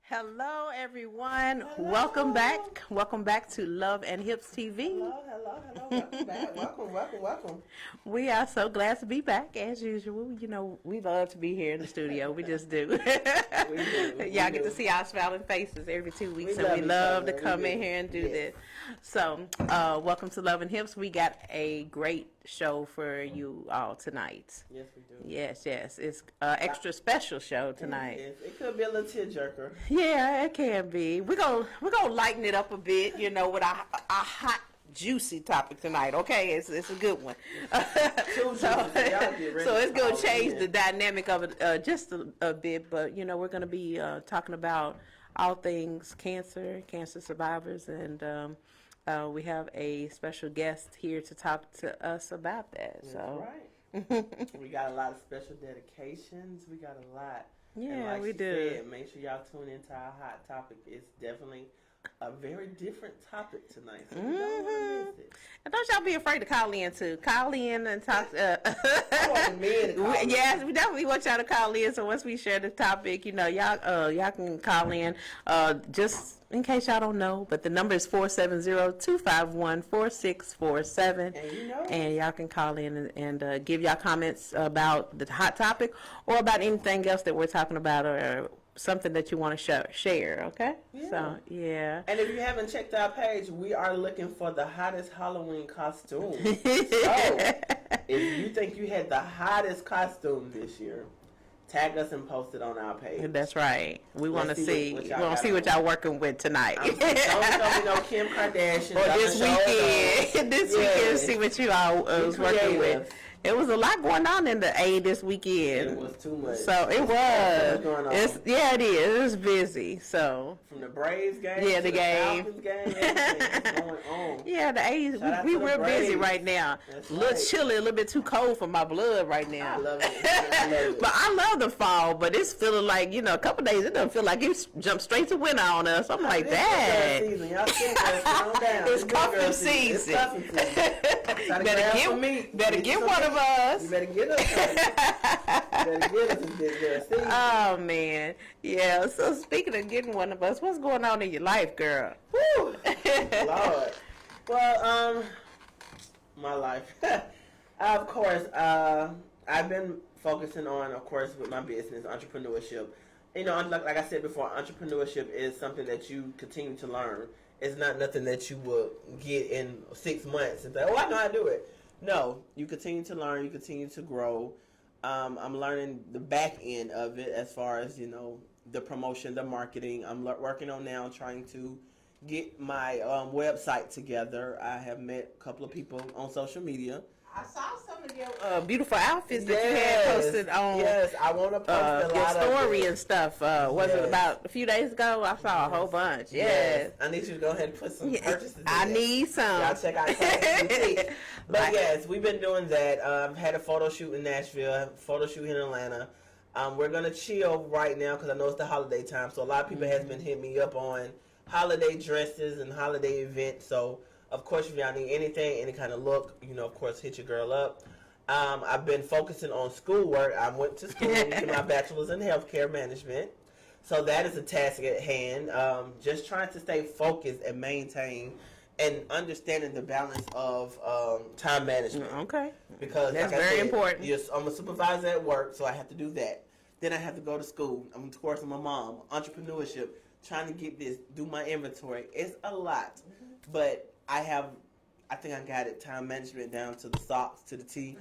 Hello, everyone. Hello. Welcome back. Welcome back to Love and Hips TV. Hello. Welcome back. Welcome. We are so glad to be back, as usual. You know, we love to be here in the studio. We just do. We do. Y'all get to see our smiling faces every 2 weeks, We and we love love to come in here and do this. So, welcome to Love and Hips. We got a great show for you all tonight. Yes, we do. Yes. It's an extra special show tonight. Yes. It could be a little tearjerker. Yeah, it can be. We're gonna lighten it up a bit, you know, with our hot, juicy topic tonight. Okay, it's a good one. So it's gonna change the dynamic of it just a bit. But you know, we're gonna be talking about all things cancer survivors, and we have a special guest here to talk to us about that. That's so right. We got a lot of special dedications. We got a lot. Yeah, and like we she do. Said, make sure y'all tune into our hot topic. It's definitely a very different topic tonight, so you don't want to miss it. And don't y'all be afraid to call in too. Call in and talk. I want men to call in. Yes, we definitely want y'all to call in. So once we share the topic, you know, y'all can call in. Just in case y'all don't know, but the number is 470-251-4647. And you know, and y'all can call in and give y'all comments about the hot topic or about anything else that we're talking about or something that you want to share, okay? Yeah. So, yeah. And if you haven't checked our page, we are looking for the hottest Halloween costume. So, if you think you had the hottest costume this year, tag us and post it on our page. That's right. We want to see. What We want to see what y'all working with tonight. Don't be no Kim Kardashian. Or this weekend. Weekend, see what you all was working with. It was a lot going on in the A this weekend. It was too much. So it was. Going on. It is. It was busy. So from the Braves game, yeah, to the game, Falcons game, everything going on. Yeah, the A's. We real busy right now. That's a little right. chilly, a little bit too cold for my blood right now. I love it. But I love the fall. But it's feeling like, you know, a couple days it doesn't feel like it's jumped straight to winter on us. I'm like, that. It's cuffing season. Better get one of us. You better get us. Better get us and get there. Oh man, yeah. So speaking of getting one of us, what's going on in your life, girl? Woo, Lord. Well, my life. Of course, I've been focusing on, of course, with my business, entrepreneurship. You know, like I said before, entrepreneurship is something that you continue to learn. It's not nothing that you will get in 6 months and say, oh, I know how to do it. No, you continue to learn, you continue to grow. I'm learning the back end of it as far as, you know, the promotion, the marketing. I'm working on now trying to get my website together. I have met a couple of people on social media. I saw some of your beautiful outfits that you had posted on. Yes, I want to post a your lot story of and stuff. Was it about a few days ago? I saw a whole bunch. Yes. I need you to go ahead and put some purchases in I there. need some. Y'all check out But yes, we've been doing that. I've had a photo shoot in Nashville, a photo shoot in Atlanta. We're going to chill right now because I know it's the holiday time. So a lot of people has been hitting me up on holiday dresses and holiday events. So of course, if y'all need anything, any kind of look, you know, of course, hit your girl up. I've been focusing on schoolwork. I went to school to get my bachelor's in healthcare management. So that is a task at hand. Just trying to stay focused and maintain and understanding the balance of time management. Okay. Because that's like very important. Yes, I'm a supervisor at work, so I have to do that. Then I have to go to school. I'm of course my mom, entrepreneurship, trying to get this, do my inventory. It's a lot. But I think I got it, time management down to the socks, to the T.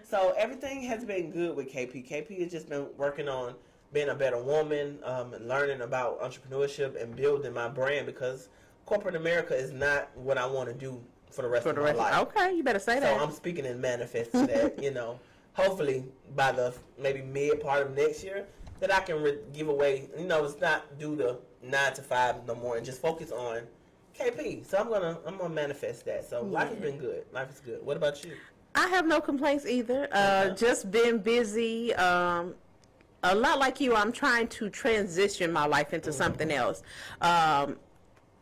So everything has been good with KP. KP has just been working on being a better woman, and learning about entrepreneurship and building my brand because corporate America is not what I want to do for the rest of my life. Okay, you better say that. So I'm speaking in manifesting that, you know, hopefully by the maybe mid part of next year that I can give away, you know, it's not do the 9 to 5 no more and just focus on KP. So I'm gonna manifest that. So life has been good. Life is good. What about you? I have no complaints either. Just been busy. A lot like you, I'm trying to transition my life into something else.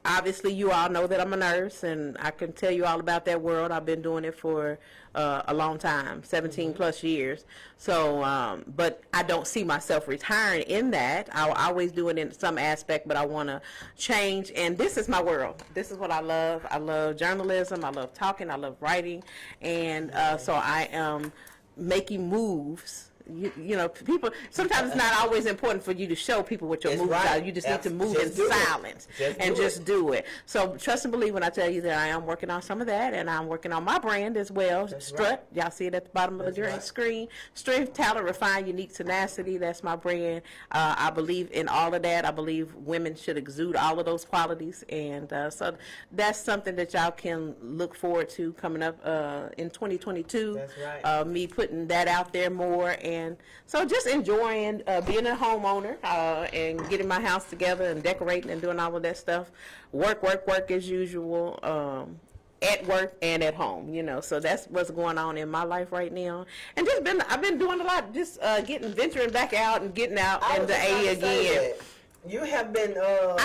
Obviously, you all know that I'm a nurse, and I can tell you all about that world. I've been doing it for a long time, 17 plus years. So, but I don't see myself retiring in that. I'll always do it in some aspect, but I want to change. And this is my world. This is what I love. I love journalism. I love talking. I love writing. And so I am making moves. You know, people, sometimes it's not always important for you to show people what your moves are. You just need to move in silence and just do it. So trust and believe when I tell you that I am working on some of that, and I'm working on my brand as well. Strut, y'all see it at the bottom of the screen. Strength, talent, refined, unique tenacity. That's my brand. I believe in all of that. I believe women should exude all of those qualities, and so that's something that y'all can look forward to coming up in 2022. That's right. Me putting that out there more. And so just enjoying being a homeowner and getting my house together and decorating and doing all of that stuff. Work as usual, at work and at home, you know. So that's what's going on in my life right now. And I've been doing a lot, just venturing back out and getting out in the A again. You have been on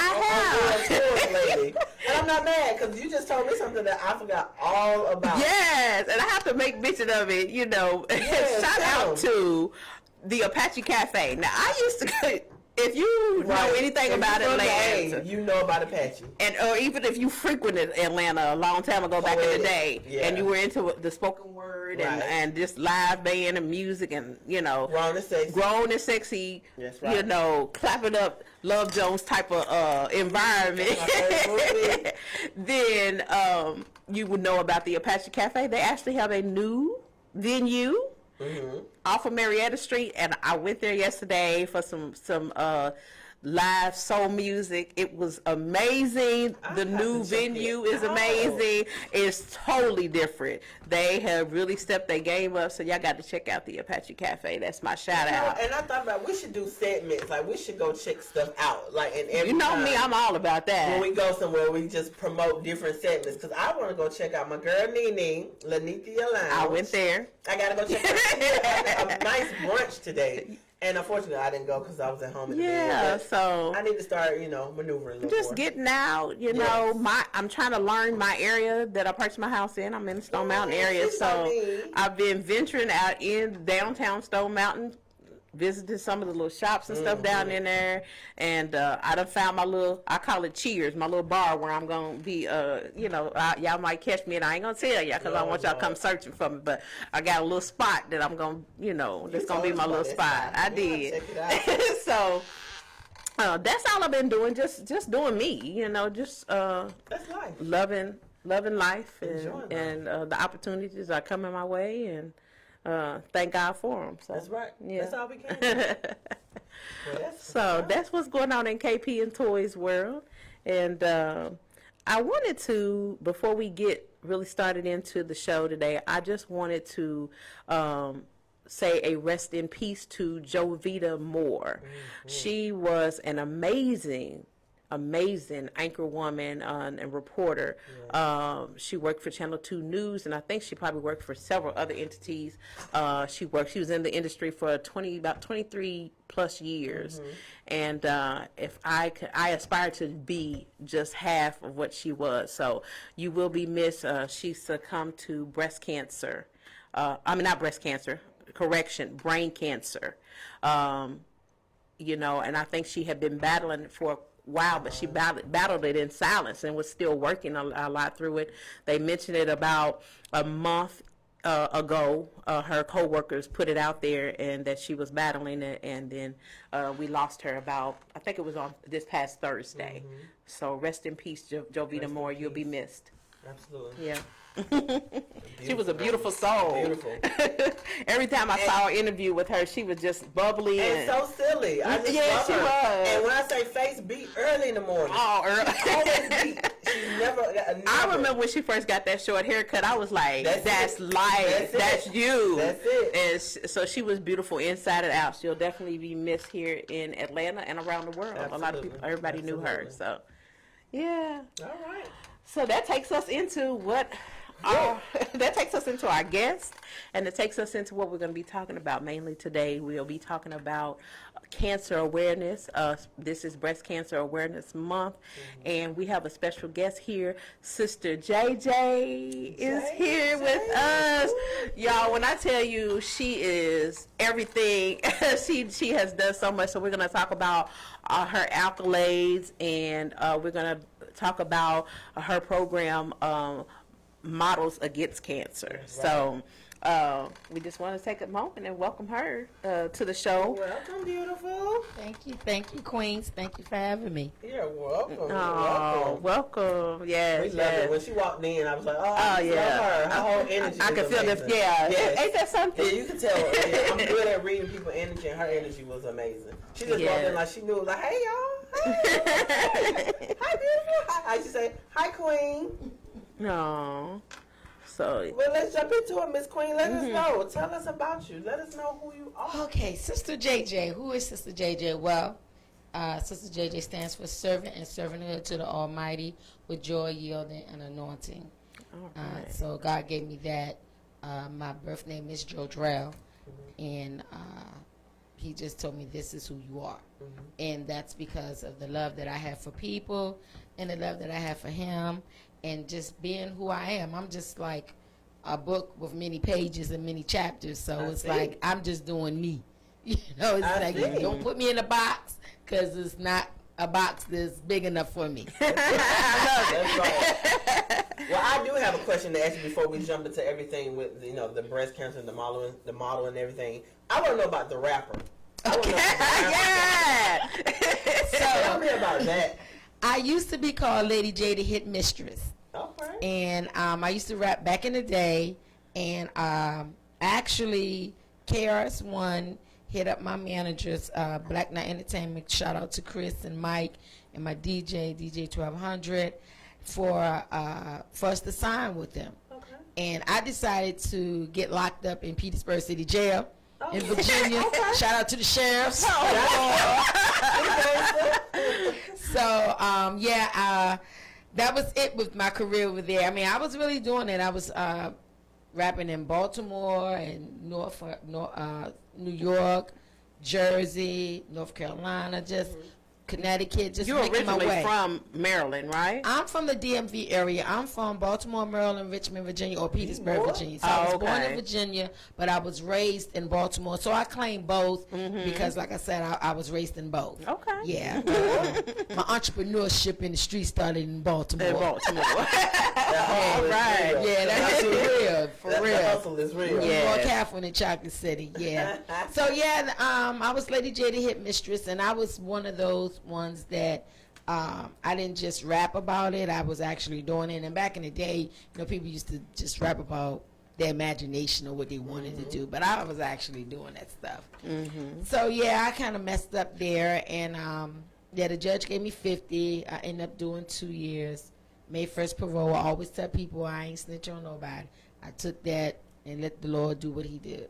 tour lately. And I'm not mad because you just told me something that I forgot all about. Yes, and I have to make mention of it, you know. Yes, shout out to the Apache Cafe. Now, I used to, if you know anything about Atlanta, you know about Apache. And or even if you frequented Atlanta a long time ago back in the day, and you were into the spoken word and just live band and music and, you know, grown and sexy, you know, clapping up Love Jones type of environment, then you would know about the Apache Cafe. They actually have a new venue off of Marietta Street, and I went there yesterday for some live soul music. It was amazing. The new venue is amazing. It's totally different. They have really stepped their game up, so y'all got to check out the Apache Cafe. That's my shout out. And I thought about we should do segments. Like we should go check stuff out. Like and every you know time me, I'm all about that. When we go somewhere, we just promote different segments. Because I want to go check out my girl Nene, Lanithia Lounge. I went there. I gotta go check out a nice brunch today. And unfortunately, I didn't go because I was at home. So I need to start, maneuvering a little just more. Getting out. You know, I'm trying to learn my area that I purchased my house in. I'm in the Stone Mountain area, so I've been venturing out in downtown Stone Mountain, visited some of the little shops and stuff down in there, and I done found my little, I call it Cheers, my little bar where I'm going to be, y'all might catch me, and I ain't going to tell y'all because I want y'all to come searching for me, but I got a little spot that I'm going to, that's going to be my little spot. I did. Check it out. So that's all I've been doing, just doing me, just that's life. Loving life, and the opportunities are coming my way, and thank God for them. So, that's right. Yeah. That's all we can do. That's what's going on in KP and Toys world. And I wanted to, before we get really started into the show today, I just wanted to say a rest in peace to Jovita Moore. She was an amazing anchor woman and reporter. She worked for Channel 2 News, and I think she probably worked for several other entities. She was in the industry for about 23 plus years. And if I aspire to be just half of what she was. So you will be missed. She succumbed to breast cancer. Not breast cancer, brain cancer. And I think she had been battling for wow, but she battled it in silence and was still working a lot through it. They mentioned it about a month ago. Her co-workers put it out there and that she was battling it, and then we lost her I think it was on this past Thursday. So rest in peace, Jovita Moore. You'll be missed. Absolutely. Yeah. She was a beautiful soul. Beautiful. Every time I saw an interview with her, she was just bubbly and so silly. I just love she her. was. And when I say face beat, early in the morning. Oh, early. Always beat. She's never. I remember when she first got that short haircut. I was like, "That's life. That's you." That's it. And so she was beautiful inside and out. She'll definitely be missed here in Atlanta and around the world. Absolutely. A lot of people, everybody knew her. So, yeah. All right. So that takes us into what that takes us into our guest, and it takes us into what we're going to be talking about mainly today. We'll be talking about cancer awareness. This is Breast Cancer Awareness Month, and we have a special guest here. Sister Jayjay is here with us. Y'all, when I tell you she is everything, she has done so much. So we're going to talk about her accolades, and we're going to talk about her program, Models Against Cancer. Right. So we just want to take a moment and welcome her to the show. Welcome, beautiful. Thank you, Queens. Thank you for having me. You're welcome. Oh, welcome. Yes, we love it. When she walked in, I was like, oh yeah, her whole energy. I can feel this. Yeah, yes. Ain't that something? Yeah, you can tell. Yeah, I'm good at reading people's energy, and her energy was amazing. She just walked in like she knew, like, hey y'all, hey, hi beautiful. I should say, hi Queen. No. So well, let's jump into it, Miss Queen. Let us know. Tell us about you. Let us know who you are. Okay, Sister Jayjay. Who is Sister Jayjay? Well, Sister Jayjay stands for servant and servanthood to the Almighty with joy, yielding, and anointing. Right. So God gave me that. My birth name is Jayjay, and He just told me this is who you are, and that's because of the love that I have for people, and the love that I have for Him. And just being who I am. I'm just like a book with many pages and many chapters. So it's like I'm just doing me. You know, it's like you don't put me in a box because it's not a box that's big enough for me. I love it. That's right. Well, I do have a question to ask you before we jump into everything with the breast cancer and the model and everything. I want to know about the rapper. Yeah. So tell me about that. I used to be called Lady J, the Hit Mistress. Okay. And I used to rap back in the day. And actually, KRS-One hit up my managers, Black Knight Entertainment. Shout out to Chris and Mike and my DJ 1200, for us to sign with them. Okay. And I decided to get locked up in Petersburg City Jail. In Virginia. Okay. Shout out to the sheriffs. So, that was it with my career over there. I mean, I was really doing it. I was rapping in Baltimore and New York, Jersey, North Carolina, just Connecticut, just making my way. You're originally from Maryland, right? I'm from the DMV area. I'm from Baltimore, Maryland, Richmond, Virginia, or Petersburg, Virginia. So I was born in Virginia, but I was raised in Baltimore. So I claim both because, like I said, I was raised in both. Okay. Yeah. My entrepreneurship in the street started in Baltimore. In Baltimore. Right. Yeah, that's real. For real. The hustle is real. Yeah. More careful in Chocolate City. Yeah. So, yeah, I was Lady J, the Hit Mistress, and I was one of those ones that I didn't just rap about it. I was actually doing it. And back in the day, people used to just rap about their imagination or what they wanted to do, but I was actually doing that stuff. So yeah, I kind of messed up there, and the judge gave me 50. I ended up doing 2 years. Made first parole. I always tell people I ain't snitch on nobody. I took that and let the Lord do what He did.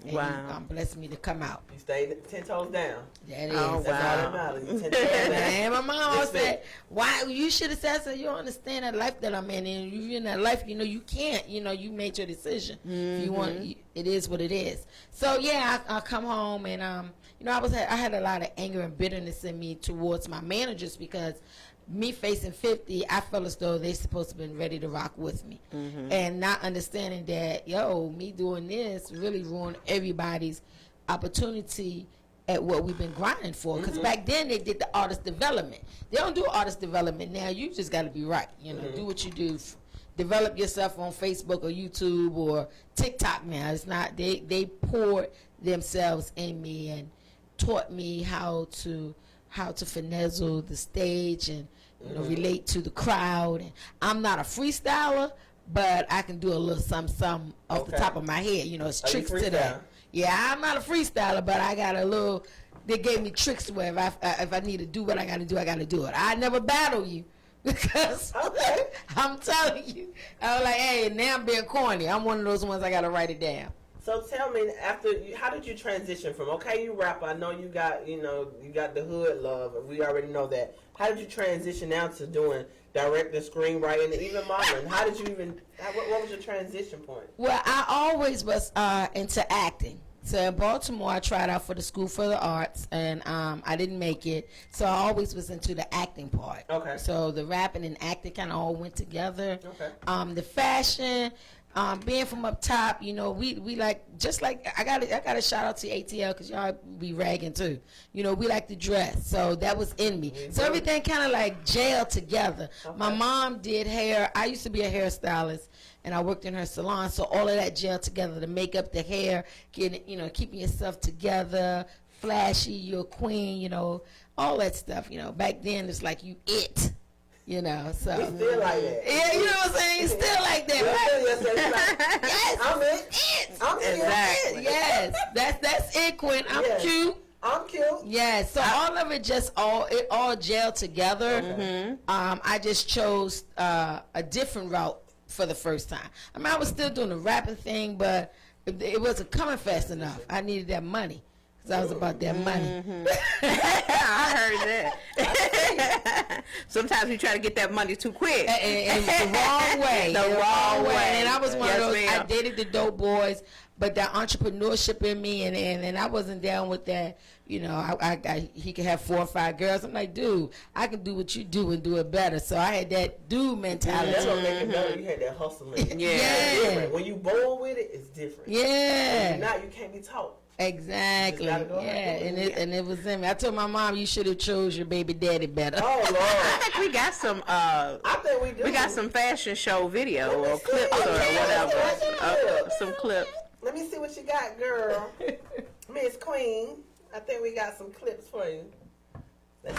And He blessed me to come out. You stayed 10 toes down. That is. Oh, that's all that matters. 10 toes down. And my mom always said, "Why you should have said so? You don't understand that life that I'm in, and you in that life, you can't. You made your decision. If you want, it is what it is." So yeah, I come home and I had a lot of anger and bitterness in me towards my managers because me facing 50, I felt as though they supposed to have been ready to rock with me. And not understanding that, me doing this really ruined everybody's opportunity at what we've been grinding for. Because back then they did the artist development. They don't do artist development now. You just got to be right. Do what you do. Develop yourself on Facebook or YouTube or TikTok now. It's not, they poured themselves in me and taught me how to finagle the stage and relate to the crowd. And I'm not a freestyler, but I can do a little something off the top of my head. It's tricks to that. Yeah, I'm not a freestyler, but I got a little. They gave me tricks where if I need to do what I got to do, I got to do it. I never battle you because I'm telling you, I was like, hey, now I'm being corny. I'm one of those ones I got to write it down. So tell me, how did you transition from, okay, you rap, I know you got the hood love, we already know that. How did you transition now to doing directing, screenwriting, and even modeling? How did you what was your transition point? Well, I always was into acting. So in Baltimore, I tried out for the School for the Arts, and I didn't make it. So I always was into the acting part. Okay. So the rapping and acting kind of all went together. Okay. The fashion, being from up top, we like, just like I got a shout out to ATL because y'all be ragging too. We like to dress, so that was in me. So everything kind of like gelled together. Okay. My mom did hair. I used to be a hairstylist, and I worked in her salon, so all of that gelled together. The makeup, the hair, keeping yourself together, flashy, you're a queen, all that stuff. Back then it's like you it. So we still like that. Yeah, you know what I'm saying? Still like that, right? Yes, I'm it. I'm Exactly. Yes, that's it, Quinn. I'm cute. I'm cute. Yes, so all of it all gelled together. Mm-hmm. I just chose a different route for the first time. I mean, I was still doing the rapping thing, but it wasn't coming fast enough. I needed that money. Because I was about that money. Mm-hmm. I heard that. Sometimes we try to get that money too quick. And the wrong way. The wrong way. And I was one of those, ma'am. I dated the dope boys, but that entrepreneurship in me, and I wasn't down with that. He could have 4 or 5 girls. I'm like, dude, I can do what you do and do it better. So I had that dude mentality. That's what make it better. You had that hustle in it. Yeah. It's different. When you born with it, it's different. Yeah. Now you can't be taught. Exactly. You just gotta go And it was in me. I told my mom, you should have chose your baby daddy better. Oh Lord. I think we got some. I think we do. We got some fashion show video Let me or see. clips or Okay, whatever. Some clips. Let me see what you got, girl. Miss Queen. I think we got some clips for you. Let's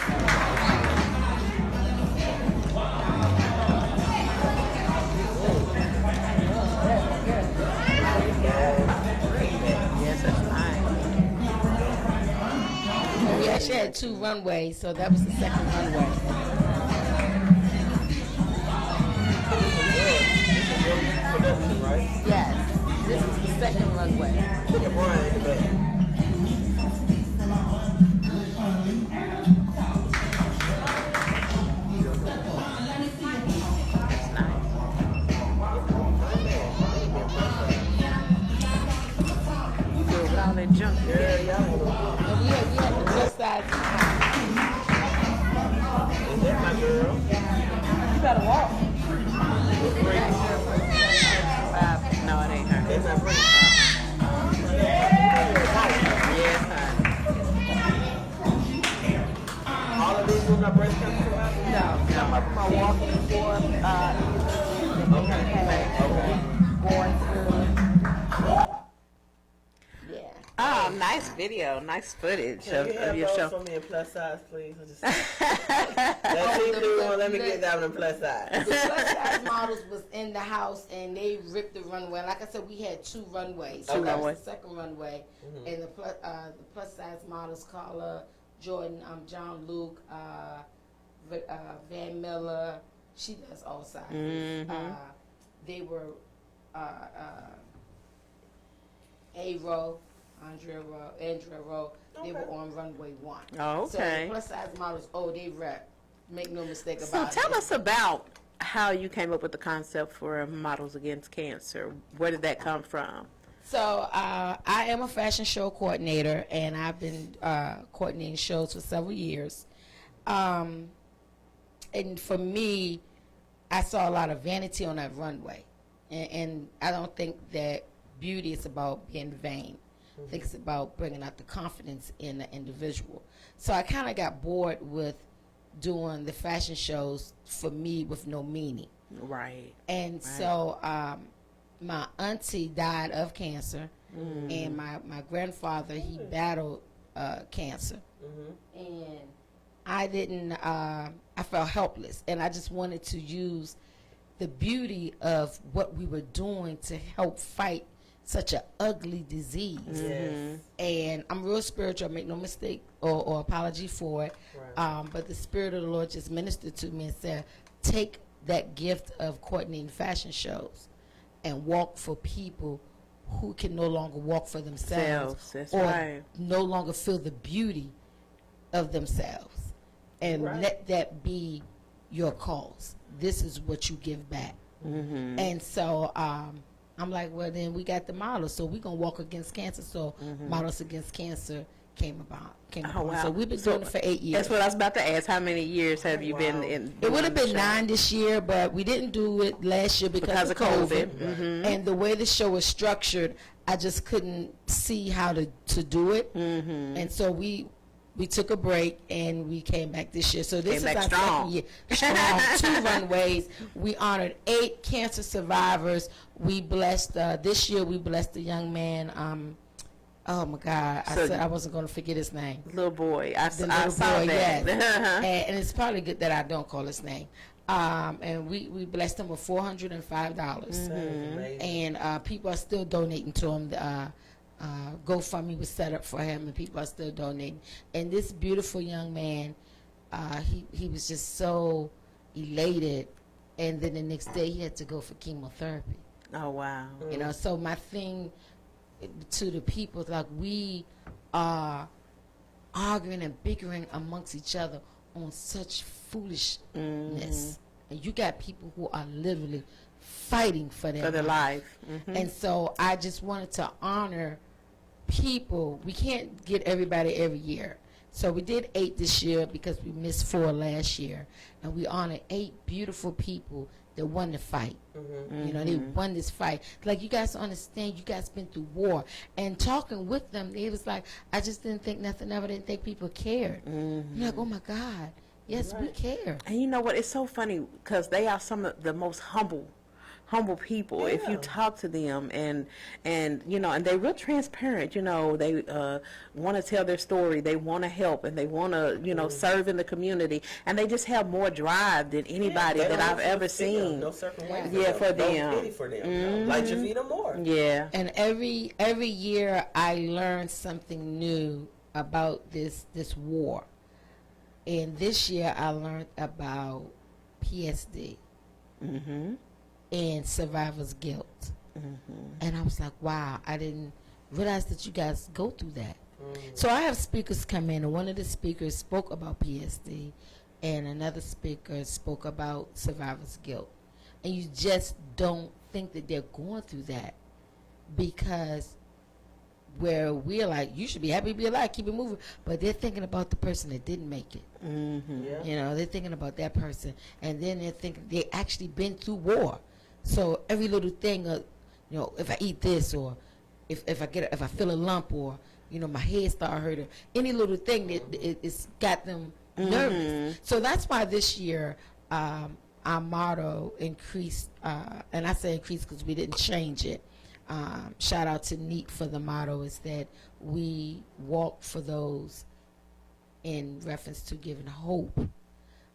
Yes, that's fine. We actually had 2 runways, so that was the second runway. production, right? Yes, this is the second runway. Look at Brian in the back. All that junk. Yeah, y'all. And we had the plus size. Is that my girl? You better walk. No, it ain't her. That's my friend. Yes, honey. All of these was my breast cancer out? No, some of them are walking for Okay. going through. Yeah. Oh, nice video, nice footage Can you of have your those show. for me in plus size, please? That TV one, let me get that one in plus size. The plus size models was in the house and they ripped the runway. Like I said, we had 2 runways. So that was the second runway, and the plus size models, Carla, Jordan, John Luke, Van Miller. She does all sizes. They were A-Row, Andrea Rowe. They were on runway 1. Oh, okay. So the plus size models, they rep. Make no mistake So about it. tell us about how you came up with the concept for Models Against Cancer. Where did that come from? So I am a fashion show coordinator, and I've been coordinating shows for several years. And for me, I saw a lot of vanity on that runway. And I don't think that beauty is about being vain. I think it's about bringing out the confidence in the individual. So I kind of got bored with doing the fashion shows for me with no meaning. Right. And so my auntie died of cancer, and my grandfather, he battled cancer. And I didn't, I felt helpless, and I just wanted to use the beauty of what we were doing to help fight such an ugly disease. Yes. And I'm real spiritual, make no mistake or apology for it. Right. But the Spirit of the Lord just ministered to me and said, take that gift of coordinating fashion shows and walk for people who can no longer walk for themselves That's or right. no longer feel the beauty of themselves, and let that be your cause. This is what you give back. And so I'm like, well, then we got the models, so we're gonna walk against cancer. So Models Against Cancer came about. Oh, wow. So we've been doing it for 8 years. That's what I was about to ask. How many years have you been in? It would have been show? 9 this year, but we didn't do it last year because of COVID. And the way the show was structured, I just couldn't see how to do it. And so we took a break and we came back this year. So this is our second year. Strong. 2 runways. We honored 8 cancer survivors. We blessed this year. We blessed a young man. Oh my God! I said I wasn't going to forget his name. Little boy, I saw boy, that. Yes. And it's probably good that I don't call his name. And we blessed him with $405. And people are still donating to him. GoFundMe was set up for him, and people are still donating. And this beautiful young man, he was just so elated. And then the next day he had to go for chemotherapy. Oh wow! You know, so my thing to the people is like, we are arguing and bickering amongst each other on such foolishness, and you got people who are literally fighting for their life. And so I just wanted to honor people. We can't get everybody every year, so we did 8 this year because we missed 4 last year, and we honored 8 beautiful people that won the fight. You know, they won this fight. Like, you guys understand, you guys been through war. And talking with them, they was like, I just didn't think nothing of it. I didn't think people cared. You're like, oh my God, yes, we care. And you know what? It's so funny because they are some of the most humble people. If you talk to them and you know, and they're real transparent. You know, they want to tell their story. They want to help, and they want to, you know, serve in the community. And they just have more drive than anybody that I've ever seen. No certain way. For them. No pity for them. Like Javita Moore. Yeah. And every year I learn something new about this war. And this year I learned about PSD. And survivor's guilt. And I was like, wow, I didn't realize that you guys go through that. So I have speakers come in, and one of the speakers spoke about PSD, and another speaker spoke about survivor's guilt. And you just don't think that they're going through that, because where we're like, you should be happy to be alive, keep it moving, but they're thinking about the person that didn't make it. You know, they're thinking about that person, and then they're thinking they actually been through war. So every little thing, you know, if I eat this, or if I feel a lump, or you know, my head start hurting, any little thing that it's got them nervous. So that's why this year our motto increased, and I say increased because we didn't change it. Shout out to Neat for the motto, is that we walk for those, in reference to giving hope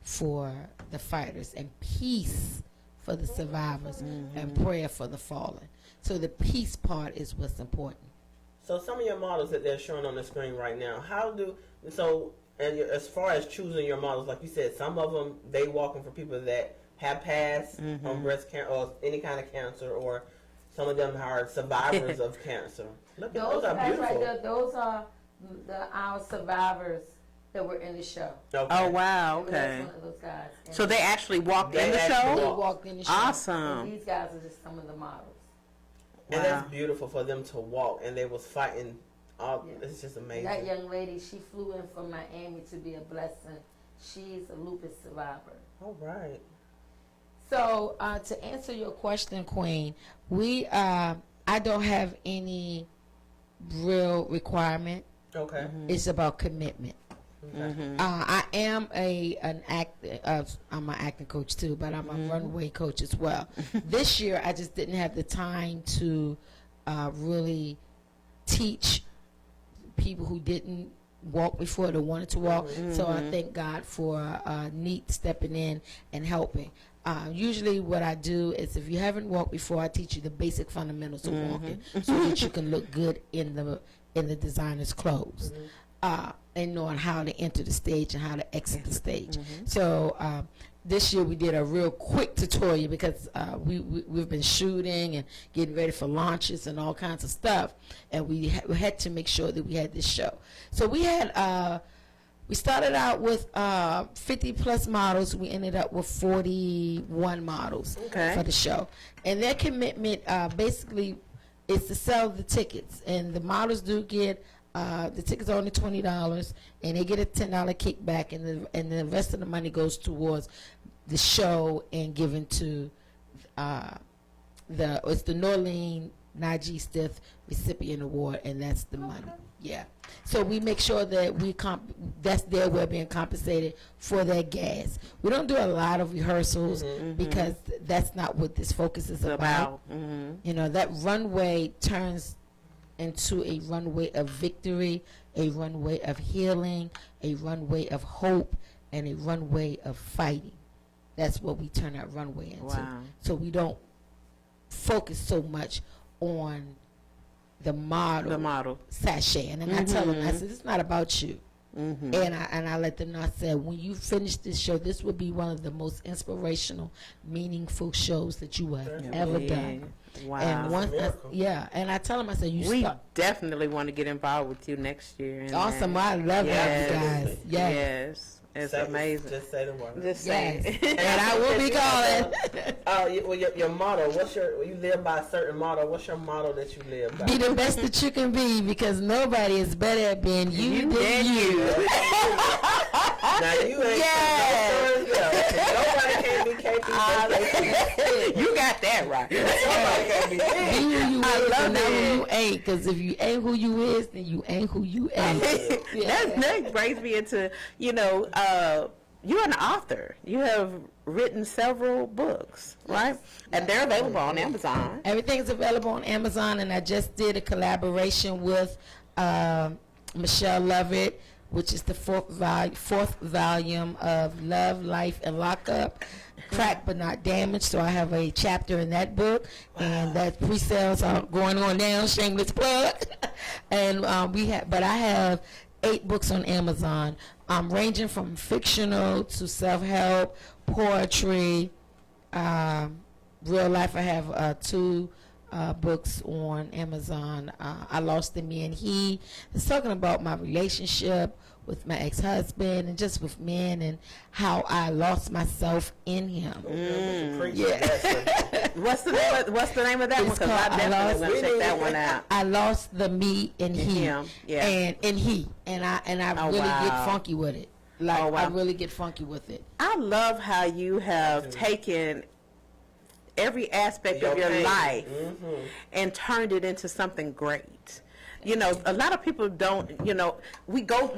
for the fighters and peace for the survivors and prayer for the fallen. So the peace part is what's important. So some of your models that they're showing on the screen right now, and as far as choosing your models, like you said, some of them, they walking for people that have passed on breast cancer or any kind of cancer, or some of them are survivors of cancer. Look, those are beautiful. Right there, those are our survivors that were in the show. Okay. Oh wow! Okay. That's one of those guys. And so they actually walked in the show. They walked in the show. Awesome. And these guys are just some of the models. And that's beautiful for them to walk, and they was fighting. It's just amazing. That young lady, she flew in from Miami to be a blessing. She's a lupus survivor. All right. So to answer your question, Queen, I don't have any real requirement. Okay. It's about commitment. Okay. I am I'm an acting coach too, but I'm a runway coach as well. This year, I just didn't have the time to really teach people who didn't walk before that wanted to walk. So I thank God for Neat stepping in and helping. Usually what I do is, if you haven't walked before, I teach you the basic fundamentals of walking so that you can look good in the designer's clothes. and knowing how to enter the stage and how to exit the stage. So this year we did a real quick tutorial because we've been shooting and getting ready for launches and all kinds of stuff, and we had to make sure that we had this show. So we had we started out with 50 plus models. We ended up with 41 models for the show, and their commitment basically is to sell the tickets, and the models do get the tickets are only $20, and they get a $10 kickback, and the rest of the money goes towards the show and given to it's the Norleen Najee Stith Recipient Award, and that's the money. Yeah. So we make sure that that's their way of being compensated for their gas. We don't do a lot of rehearsals because that's not what this focus is about. You know, that runway turns into a runway of victory, a runway of healing, a runway of hope, and a runway of fighting. That's what we turn our runway into. Wow. So we don't focus so much on the model sachet. And then I tell them, I said, it's not about you. And I let them know, I said, when you finish this show, this will be one of the most inspirational, meaningful shows that you have ever done. Wow. And once and I tell them, I said, we definitely want to get involved with you next year. Awesome. I love that, you guys. Yes. It's amazing. Just say the word. Just say it. And I will be calling. Well, your motto. You live by a certain motto. What's your motto that you live by? Be the best that you can be, because nobody is better at being you than you. Now you ain't nobody can be KP. You got that right. Somebody can be me. Be who you I is love and not who it. you ain't. Because if you ain't who you is, then you ain't who you ain't. That brings me into, you're an author. You have written several books, right? And they're available on Amazon. Everything's available on Amazon, and I just did a collaboration with Michelle Lovett, which is the fourth volume of Love, Life, and Lockup, Cracked but Not Damaged. So I have a chapter in that book, and that pre-sales are going on now. Shameless plug. And I have 8 books on Amazon, ranging from fictional to self-help, poetry, real life. I have 2 books on Amazon. I Lost the Me and He. It's talking about my relationship with my ex-husband and just with men and how I lost myself in him. What's the name of that one? Because I definitely want to check that one out. I lost the me and him. Yeah. And he. And I really get funky with it. I really get funky with it. I love how you have taken every aspect of your life and turned it into something great. A lot of people don't, we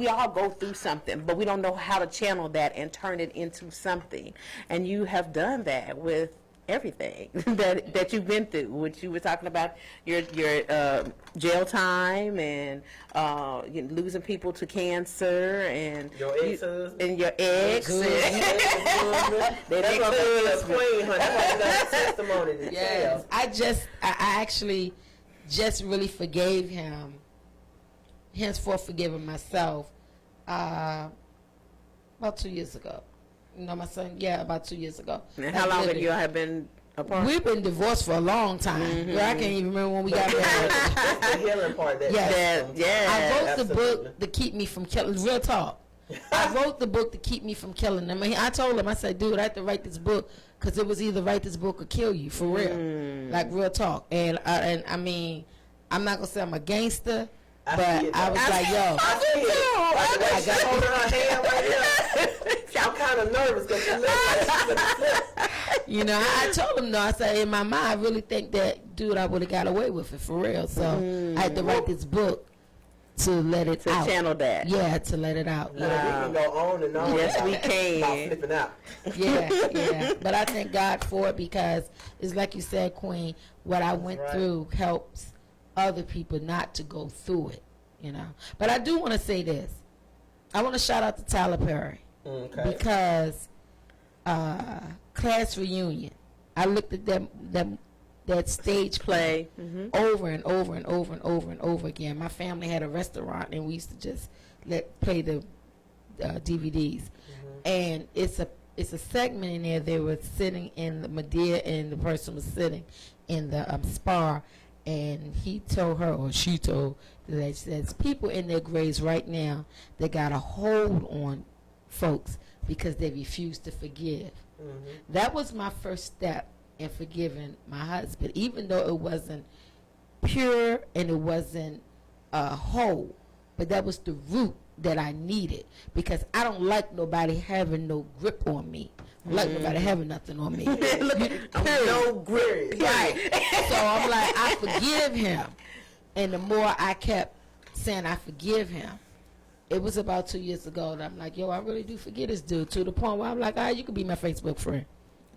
all go through something, but we don't know how to channel that and turn it into something. And you have done that with everything that you've been through, which you were talking about, your jail time and losing people to cancer and your exes and your ex. That's what queen, honey. That's testimony to yes. I actually just really forgave him, henceforth forgiving myself, about 2 years ago. My son, about 2 years ago. And how long have you have been apart? We've been divorced for a long time. Girl, I can't even remember when we got married. That's the healing part. I wrote the book to keep me from killing. Real talk. I wrote the book to keep me from killing them. I told him, I said, dude, I have to write this book because it was either write this book or kill you, for real. Like, real talk. And I mean, I'm not going to say I'm a gangster, but I was like, yo. I got holding her hand right here. I'm kind of nervous because she looks like she's I told him, I said, in my mind, I really think that, dude, I would have got away with it, for real. So I had to write this book to let it out. To channel that. Yeah, to let it out. We can go on and on. Yes, we can. About flipping out. Yeah. But I thank God for it because it's like you said, Queen, what I went through helps other people not to go through it, But I do want to say this. I want to shout out to Tyler Perry. Okay. Because class reunion, I looked at that stage play over and over and over and over and over again. My family had a restaurant, and we used to just play the DVDs, and it's a segment in there. They were sitting in the Medea, and the person was sitting in the spa, and he told her, or she told, that there's people in their graves right now that got a hold on folks because they refuse to forgive. That was my first step in forgiving my husband, even though it wasn't pure and it wasn't whole, but that was the root that I needed, because I don't like nobody having no grip on me. I don't like nobody having nothing on me. No grip. Right. So I'm like, I forgive him. And the more I kept saying I forgive him, it was about 2 years ago that I'm like, yo, I really do forgive this dude, to the point where I'm like, all right, you can be my Facebook friend.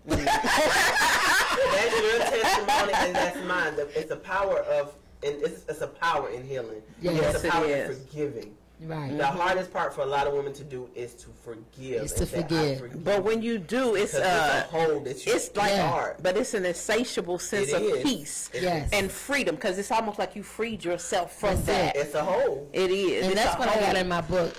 That's your testimony, and that's mine. It's a power of, and it's a power in healing. Yes, it's a power in forgiving. Right. The hardest part for a lot of women to do is to forgive. It's to forgive. But when you do, it's a hold. It's like hard. But it's an insatiable sense of peace and freedom, because it's almost like you freed yourself from that. It's a hold. It is. And it's that's what I got in my book.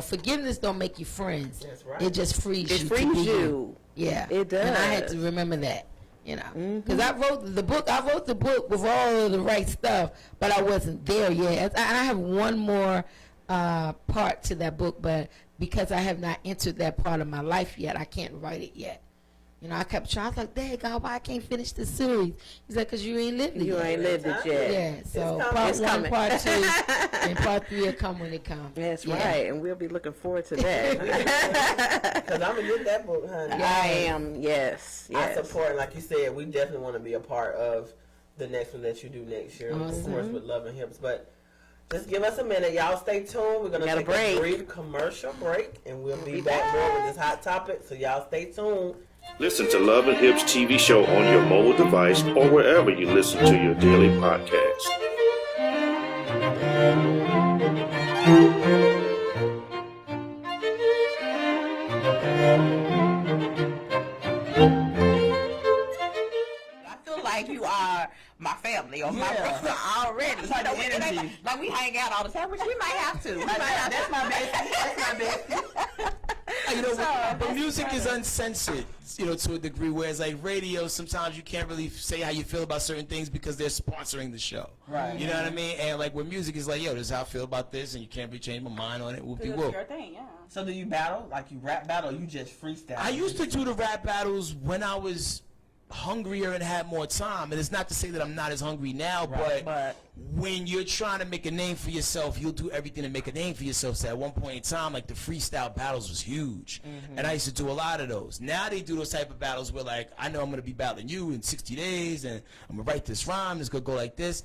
Forgiveness don't make you friends. That's right. It just frees you. It frees you. Yeah, it does. And I had to remember that. Because I wrote the book. I wrote the book with all of the right stuff, but I wasn't there yet. I have one more part to that book, but because I have not entered that part of my life yet, I can't write it yet. I kept trying. I was like, dang, God, why I can't finish the series? He's like, because you ain't lived it yet. You ain't lived it yet. Yeah, so part one, part two, and part three will come when it comes. That's right, and we'll be looking forward to that. Because I'm going to get that book, honey. I am, yes. I support, like you said, we definitely want to be a part of the next one that you do next year, of course, with Love and Hips. But just give us a minute. Y'all stay tuned. We're going to take a brief commercial break, and we'll be back more with this hot topic. So y'all stay tuned. Listen to Love and Hips TV show on your mobile device or wherever you listen to your daily podcast. I feel like you are my family or my brother already. Like we hang out all the time, which we might have to. That's my bestie. That's my bestie. But music is uncensored, to a degree, whereas like radio, sometimes you can't really say how you feel about certain things because they're sponsoring the show. Right. You know what I mean? And like with music, is like, yo, this is how I feel about this, and you can't really change my mind on it. Whoop-de-whoop. Your thing, yeah. So do you battle? Like you rap battle, or you just freestyle? I used to do the rap battles when I was hungrier and had more time, and it's not to say that I'm not as hungry now, but when you're trying to make a name for yourself, you'll do everything to make a name for yourself. So at one point in time, like the freestyle battles was huge, and I used to do a lot of those. Now they do those type of battles where like, I know I'm going to be battling you in 60 days and I'm going to write this rhyme, it's going to go like this.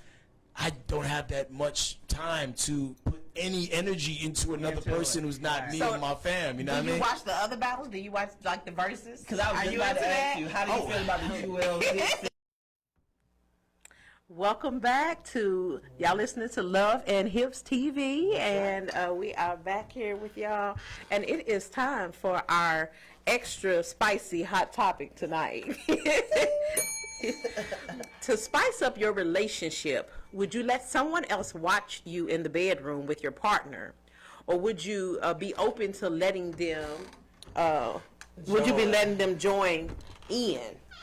I don't have that much time to put any energy into another person who's not me or my fam. You know what I mean? Do you watch the other battles? Do you watch like the verses? Because I was just about to ask you, how do you feel about the UL? Welcome back to y'all listening to Love and Hips TV, and we are back here with y'all, and it is time for our extra spicy hot topic tonight. To spice up your relationship, would you let someone else watch you in the bedroom with your partner, or would you be open to letting them? Would you be letting them join in?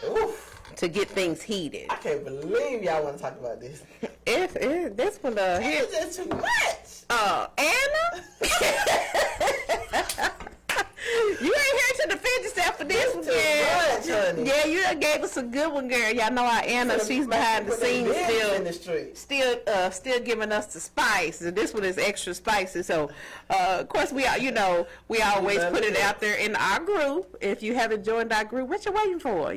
Oof. To get things heated? I can't believe y'all want to talk about this. This one it's just too much. Anna. You ain't here to defend yourself for this one, girl. Yeah, you done gave us a good one, girl. Y'all know our Anna, she's behind the scenes still giving us the spice. And this one is extra spicy. So, of course, we always put it out there in our group. If you haven't joined our group, what you waiting for?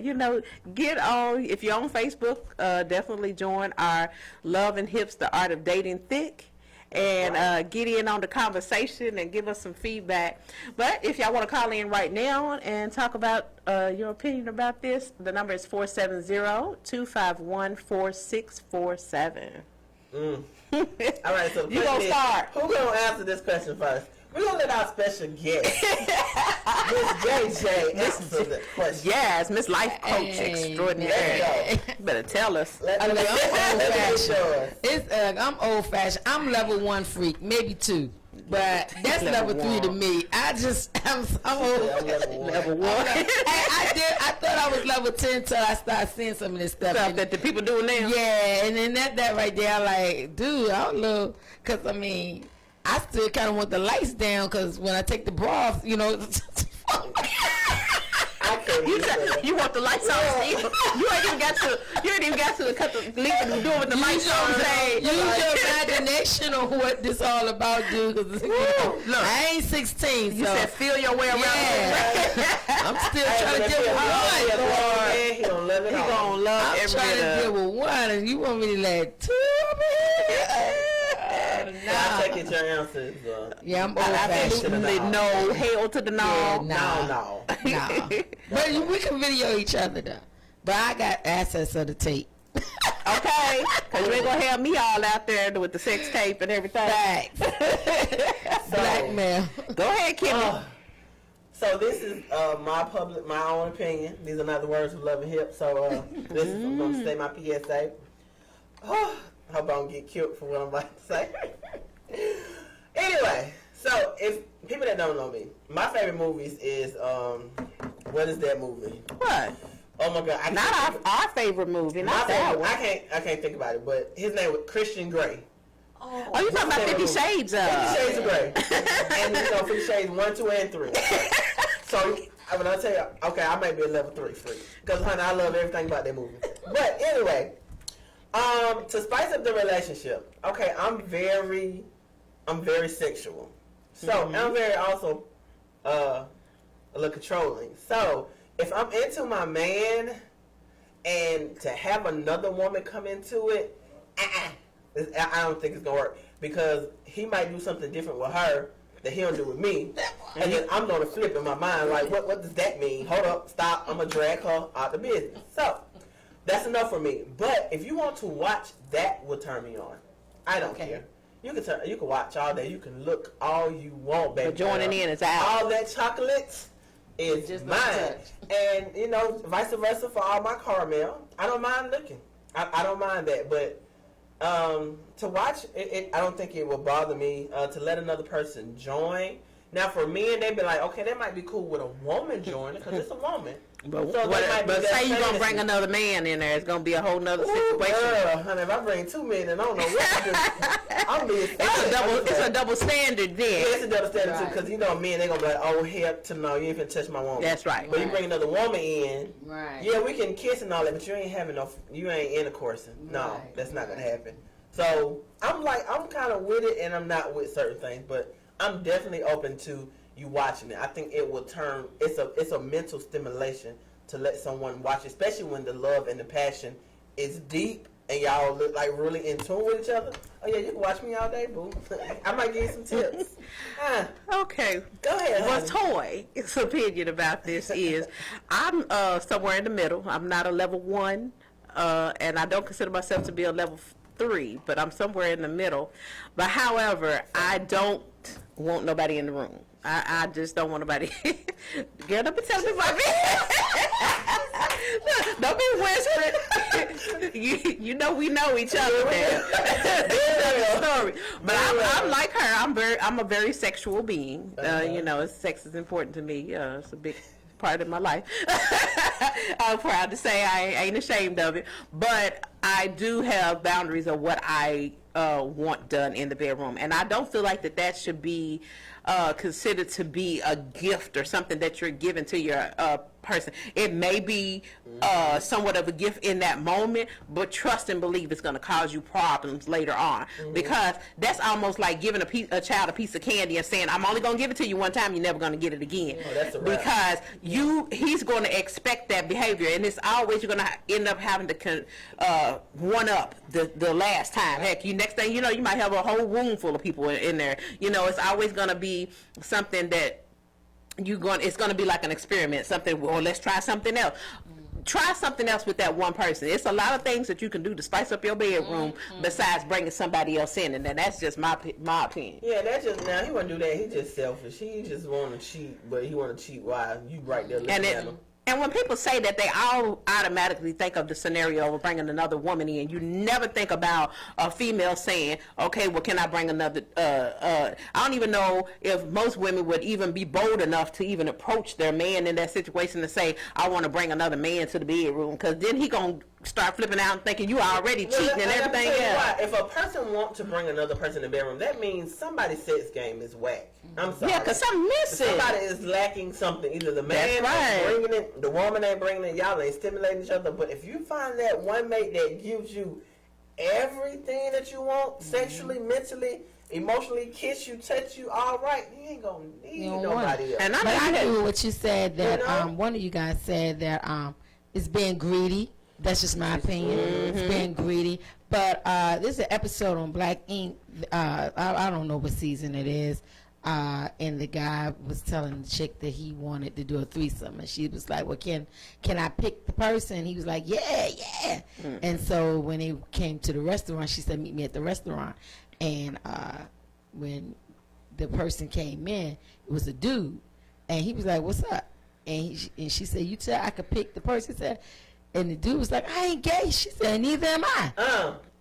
Get on. If you're on Facebook, definitely join our Love and Hips, the Art of Dating Thick. And get in on the conversation and give us some feedback. But if y'all want to call in right now and talk about your opinion about this, the number is 470-251-4647. All right, so you gonna start. Who's gonna answer this question first? We're gonna let our special guest, Miss Jayjay, answer the question. Yes, Miss Life Coach Extraordinary. Better tell us. I'm old fashioned. I'm old fashioned. I'm level 1 freak, maybe 2. But that's level 3 to me. I'm level 1. I thought I was level 10 until I started seeing some of this stuff that the people doing now. Yeah, and then that right there, I'm like, dude, I don't know, because I mean, I still kind of want the lights down, because when I take the bra off, you know. You want the lights on? You ain't even got to cut the leave and do it with the lights on. Use your imagination on what this all about, dude. Cause look, I ain't 16. You so. said feel your way around. Yeah. I'm still trying to deal with one. He gonna love it. He gonna love I'm every trying to deal with one, and you want me to let 2 over here? I'll take it your answers. Yeah, I'm old fashioned. Absolutely no. Hell to the no. Yeah, No. But we can video each other though. But I got access of the tape. Okay, because you ain't gonna have me all out there with the sex tape and everything. Facts. Blackmail. Go ahead, Kimmy. So this is my own opinion. These are not the words of Love and Hip. So this is, I'm going to say my PSA. Hope I don't get killed for what I'm about to say. Anyway, so if people that don't know me, my favorite movies is what is that movie? What? Oh my God! Not our favorite movie. Not that one. I can't think about it. But his name was Christian Grey. Oh, you talking about 50 Shades of? 50 Shades of Grey. And 50 Shades 1, 2, and 3. So when I tell you, okay, I might be a level 3 freak because honey, I love everything about that movie. But anyway, to spice up the relationship, okay, I'm very sexual. So I'm very also a little controlling. So if I'm into my man and to have another woman come into it, I don't think it's gonna work because he might do something different with her that he don't do with me, and then I'm gonna flip in my mind like, what does that mean? Hold up, stop! I'm gonna drag her out the business. So that's enough for me. But if you want to watch, that will turn me on. I don't care. You can watch all day. You can look all you want, baby. But joining in is out. All that chocolate is just mine, and vice versa for all my caramel. I don't mind looking. I don't mind that, but. To watch it, I don't think it will bother me to let another person join. Now, for men, they'd be like, okay, that might be cool with a woman joining because it's a woman. But say you're going to bring another man in there, it's going to be a whole nother situation. Girl, honey, if I bring 2 men, then I don't know what to do. I'm being it's a double standard then. Yeah, it's a double standard too because men, they're going to be like, oh, hell to no, you ain't finna touch my woman. That's right. But you bring another woman in, right? Yeah, we can kiss and all that, but you ain't intercoursing. No, that's not going to happen. So I'm kind of with it, and I'm not with certain things, but I'm definitely open to you watching it. I think it will turn. It's a mental stimulation to let someone watch, especially when the love and the passion is deep and y'all look like really in tune with each other. Oh yeah, you can watch me all day, boo. I might give you some tips. Okay, go ahead. Well, Toy's opinion about this is I'm somewhere in the middle. I'm not a level 1, and I don't consider myself to be a level 3, but I'm somewhere in the middle. But however, I don't want nobody in the room. I just don't want nobody. Girl, don't be telling me my business. Don't be whispering. You know we know each other now. Story. But I'm like her. I'm a very sexual being. Sex is important to me. It's a big part of my life. I'm proud to say I ain't ashamed of it, but I do have boundaries of what I want done in the bedroom, and I don't feel like that should be considered to be a gift or something that you're giving to your person. It may be somewhat of a gift in that moment, but trust and believe it's going to cause you problems later on, because that's almost like giving a child a piece of candy and saying, I'm only going to give it to you one time, you're never going to get it again. That's a wrap. Because he's going to expect that behavior, and it's always you're going to end up having to one up the last time. Heck, next thing you know, you might have a whole room full of people in there. It's always going to be something that it's going to be like an experiment, something, or let's try something else. Try something else with that one person. It's a lot of things that you can do to spice up your bedroom besides bringing somebody else in, and that's just my opinion. Yeah, now he wouldn't do that. He's just selfish. He just want to cheat, but he want to cheat while you right there looking at him. And when people say that, they all automatically think of the scenario of bringing another woman in. You never think about a female saying, okay, well, can I bring another, I don't even know if most women would even be bold enough to even approach their man in that situation to say, I want to bring another man to the bedroom, because then he going to start flipping out and thinking you already cheating and everything else. If a person wants to bring another person in the bedroom, that means somebody's sex game is whack. I'm sorry. Yeah, because something missing. Somebody is lacking something. Either the man ain't bringing it, the woman ain't bringing it, y'all ain't stimulating each other. But if you find that one mate that gives you everything that you want, sexually, mentally, emotionally, kiss you, touch you, all right, you ain't gonna need nobody else. And I agree with what you said that one of you guys said that it's being greedy. That's just my opinion. It's being greedy. But there's an episode on Black Ink. I don't know what season it is. And the guy was telling the chick that he wanted to do a threesome, and she was like, well, can I pick the person? He was like, yeah. And so when they came to the restaurant, she said, meet me at the restaurant. And when the person came in, it was a dude, and he was like, what's up? And she said, you said I could pick the person. He said, and the dude was like, I ain't gay. She said, neither am I.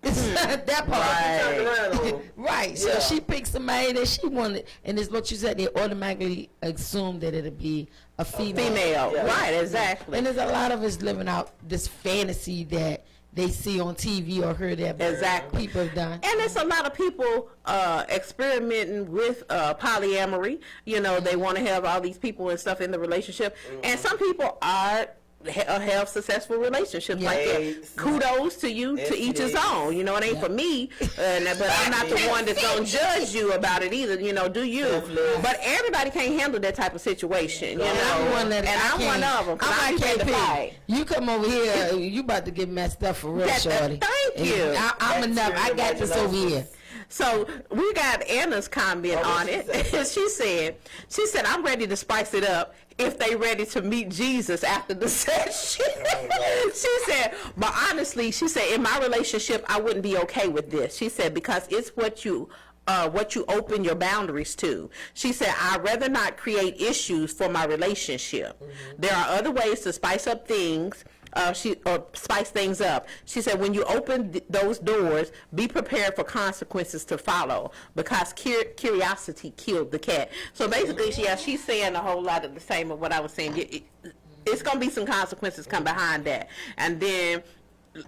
That part. Right. So she picked somebody that she wanted, and it's what you said, they automatically assume that it'll be a female. Yeah. Right, exactly. And there's a lot of us living out this fantasy that they see on TV or heard that people have done. And there's a lot of people experimenting with polyamory. You know, they want to have all these people and stuff in the relationship. And some people have successful relationships like that. Kudos to you, to each his own. You know, it ain't for me, but I'm not the one that's going to judge you about it either. You know, do you? But everybody can't handle that type of situation, you know. I'm one of them. I can't fight. You come over here, you about to get messed up for real, shorty. Thank you. I'm enough. I got this over here. So we got Anna's comment on it. She said, I'm ready to spice it up if they ready to meet Jesus after the session. She said, but honestly, she said, in my relationship, I wouldn't be okay with this. She said, because it's what you open your boundaries to. She said, I'd rather not create issues for my relationship. There are other ways to spice up things. Spice things up. She said, when you open those doors, be prepared for consequences to follow, because curiosity killed the cat. So basically, she's saying a whole lot of the same of what I was saying. It's going to be some consequences come behind that, and then,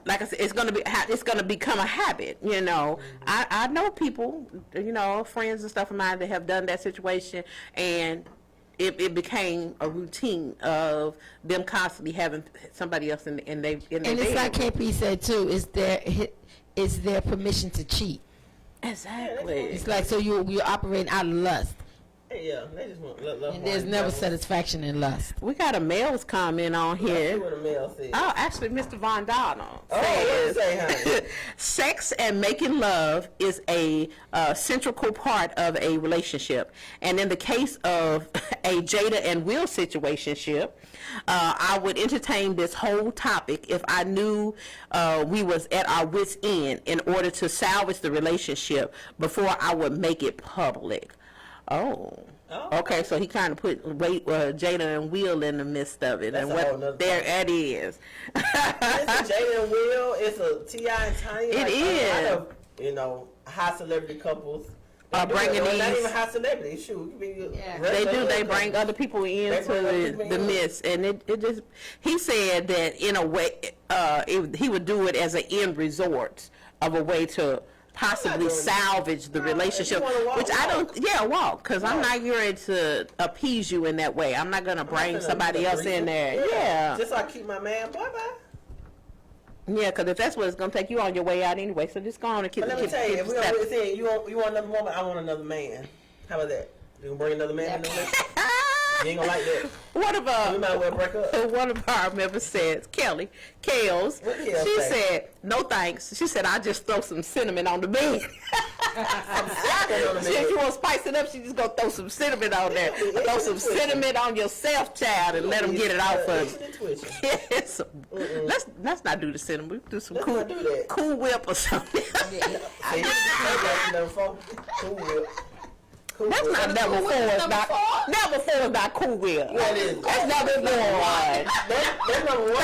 like I said, it's going to become a habit. You know, I know people, you know, friends and stuff of mine that have done that situation, and it became a routine of them constantly having somebody else in their and it's like KP said too, is their permission to cheat. Exactly. It's like, so you're operating out of lust. Yeah, they just want love. And there's never satisfaction in lust. We got a male's comment on here. What a male said. Oh, actually, Mr. Von Donald says, honey? Sex and making love is a central part of a relationship. And in the case of a Jada and Will situationship, I would entertain this whole topic if I knew we was at our wit's end in order to salvage the relationship before I would make it public. Oh. Okay, so he kind of put Jada and Will in the midst of it. That's and what there it is. Jada and Will, it's a T.I. and Tiny. It is. A lot of, you know, high celebrity couples. Bringing these. Not even high celebrity. Shoot, they do. They bring other people into the midst, and it just. He said that in a way, he would do it as an end resort of a way to possibly salvage the relationship, which I don't. Walk, because I'm not here to appease you in that way. I'm not gonna bring somebody else in there. Yeah. Just so I keep my man. Bye bye. Yeah, because if that's what it's gonna take you on your way out anyway, so just go on and keep. But let me tell you, if we're gonna say you want another woman, I want another man. How about that? You gonna bring another man in there? You ain't gonna like that. We might well break up. One of our members says, Kels, she said, no thanks. She said, I just throw some cinnamon on the bed. If you want to spice it up, she just gonna throw some cinnamon on there. Throw some cinnamon on yourself, child, and let them get it off of you. Let's not do the cinnamon. Do some cool whip or something. Cool whip. That's not number four. Number four is not Cool Whip. What is? That's number four. That's number one.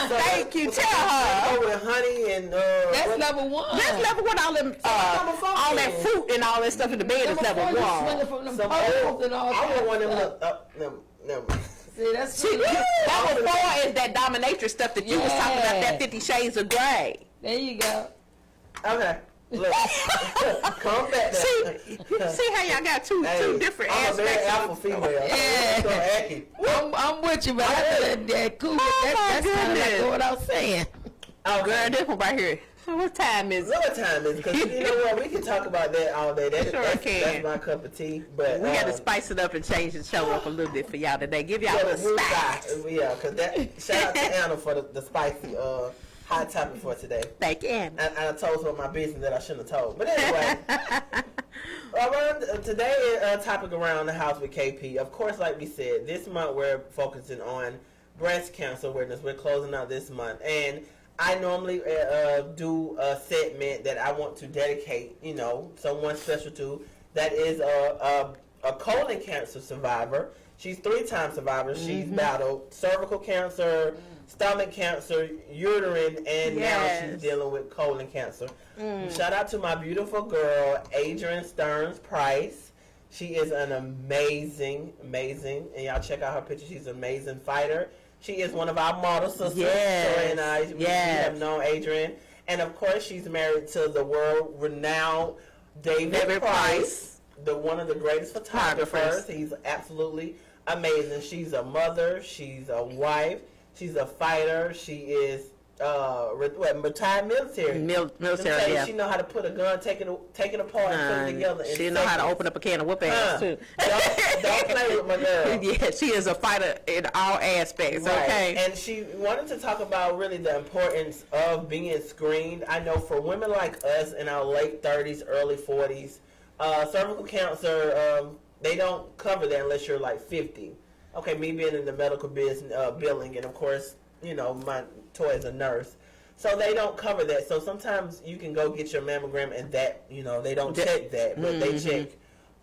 Thank you. Tell her. With honey and that's level one. That's level one. All them, all that fruit and all that stuff in the bed is level one. I want one of them. See, that's level 4 is that dominatrix stuff that you was talking about. That 50 Shades of Grey. There you go. Okay. Look, come back. See how y'all got two different I'm aspects. a very alpha female. Yeah. I'm with you, but that cool. That's kind of like what I was saying. Oh, girl, this one right here. What time is it? What time is it? Because you know what? We can talk about that all day. That's my cup of tea. But we got to spice it up and change the show up a little bit for y'all today. Give y'all a spice. Yeah, because shout out to Anna for the spicy hot topic for today. Thank you, Anna. And I told some of my business that I shouldn't have told. But anyway, today is a topic around the house with KP. Of course, like we said, this month we're focusing on breast cancer awareness. We're closing out this month. And I normally do a segment that I want to dedicate, someone special to. That is a colon cancer survivor. She's 3-time survivor. She's battled cervical cancer, stomach cancer, uterine, and now she's dealing with colon cancer. Shout out to my beautiful girl, Adrian Stearns Price. She is an amazing, and y'all check out her picture. She's an amazing fighter. She is one of our model sisters. Yes. And I we have known Adrian. And of course, she's married to the world-renowned David Price, one of the greatest photographers. He's absolutely amazing. She's a mother. She's a wife. She's a fighter. She is retired military. Military, yeah. She know how to put a gun, take it apart, and put it together. She know how to open up a can of whoop ass too. Don't play with my girl. Yeah, she is a fighter in all aspects. Right. Okay. And she wanted to talk about really the importance of being screened. I know for women like us in our late 30s, early 40s, cervical cancer, they don't cover that unless you're like 50. Okay, me being in the medical business, billing, and of course, my toy is a nurse. So they don't cover that. So sometimes you can go get your mammogram and that, they don't check that, but they check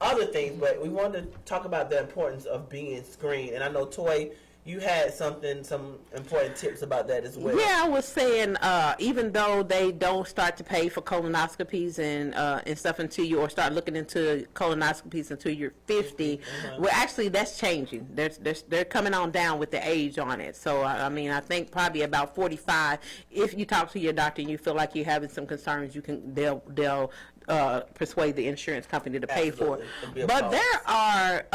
other things. But we wanted to talk about the importance of being screened. And I know, Toy, you had some important tips about that as well. Yeah, I was saying, even though they don't start to pay for colonoscopies and stuff until you, or start looking into colonoscopies until you're 50, well, actually, that's changing. They're coming on down with the age on it. So, I mean, I think probably about 45, if you talk to your doctor and you feel like you're having some concerns, they'll persuade the insurance company to pay for it. But there are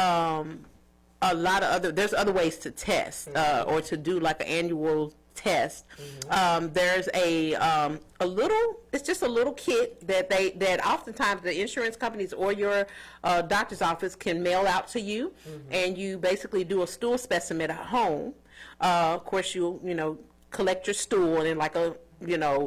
a lot of there's other ways to test or to do like an annual test. There's it's just a little kit that oftentimes the insurance companies or your doctor's office can mail out to you, and you basically do a stool specimen at home. Of course, you'll collect your stool and like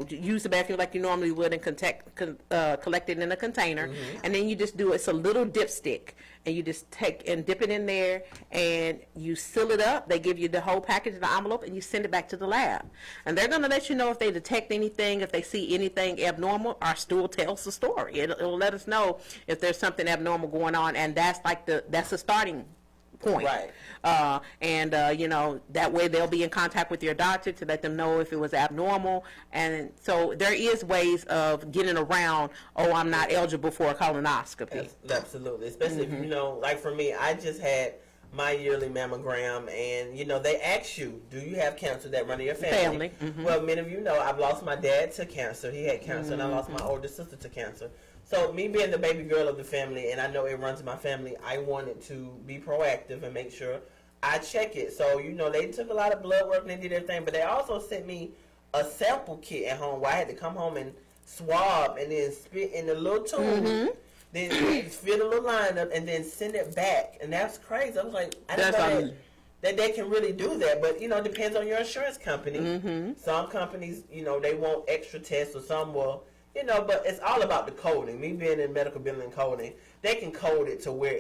use the bathroom like you normally would and collect it in a container, and then you just it's a little dipstick, and you just take and dip it in there and you seal it up. They give you the whole package in the envelope and you send it back to the lab, and they're going to let you know if they detect anything, if they see anything abnormal. Our stool tells the story. It'll let us know if there's something abnormal going on, and that's the starting point. Right. That way they'll be in contact with your doctor to let them know if it was abnormal. And so there is ways of getting around, I'm not eligible for a colonoscopy. Absolutely. Especially if, like for me, I just had my yearly mammogram, and, they ask you, do you have cancer that run in your family? Well, many of you know I've lost my dad to cancer. He had cancer, and I lost my older sister to cancer. So me being the baby girl of the family, and I know it runs in my family, I wanted to be proactive and make sure I check it. So, they took a lot of blood work and they did everything, but they also sent me a sample kit at home where I had to come home and swab and then spit in the little tube, then fill the little line up and then send it back. And that's crazy. I was like, I didn't know that they can really do that, but, it depends on your insurance company. Some companies, they want extra tests, or some will. But it's all about the coding. Me being in medical billing and coding, they can code it to where